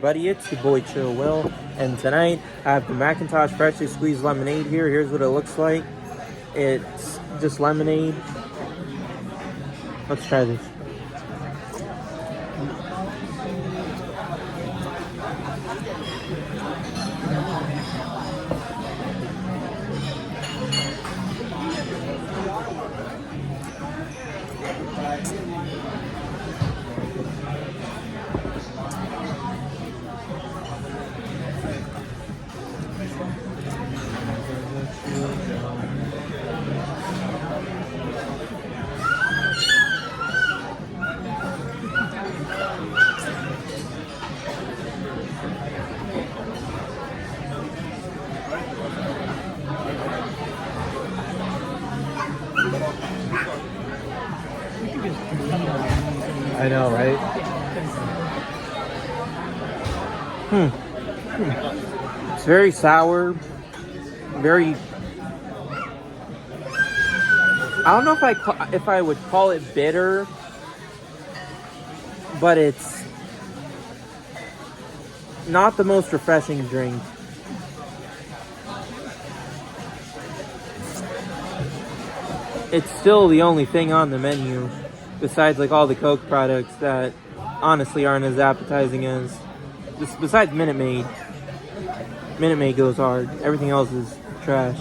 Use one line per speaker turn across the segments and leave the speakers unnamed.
Buddy, it's your boy Chill Will, and tonight I have the Macintosh freshly squeezed lemonade here. Here's what it looks like. It's just lemonade. Let's try this. I know, right? It's very sour. Very. I don't know if I would call it bitter, but it's not the most refreshing drink. It's still the only thing on the menu, besides like all the Coke products that honestly aren't as appetizing as, besides Minute Maid. Minute Maid goes hard. Everything else is trash.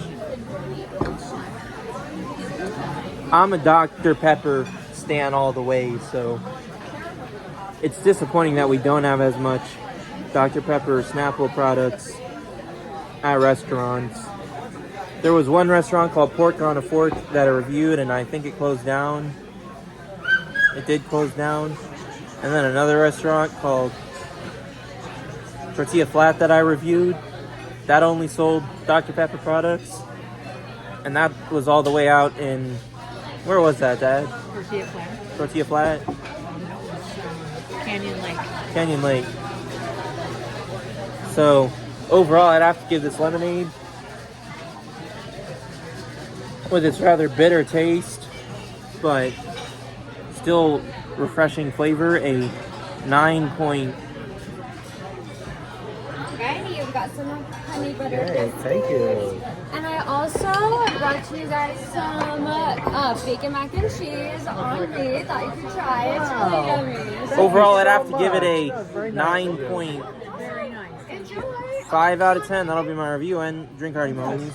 I'm a Dr. Pepper stan all the way, so it's disappointing that we don't have as much Dr. Pepper Snapple products at restaurants. There was one restaurant called Pork on a Fork that I reviewed, and I think it closed down. It did close down. And then another restaurant called Tortilla Flat that I reviewed, that only sold Dr. Pepper products. And that was all the way out in, where was that, Dad?
Tortilla Flat.
Tortilla Flat?
Canyon Lake.
Canyon Lake. So, overall, I'd have to give this lemonade, with its rather bitter taste, but still refreshing flavor, a 9 point.
Alrighty, you've got some honey butter
Hey,
biscuits.
thank you.
And I also brought you guys some bacon mac and cheese on me. Thought you could try it. It's really yummy.
Overall, I'd have to give it a 9.5
Very nice.
Enjoy.
out of 10. That'll be my review, and drink hardy, homies.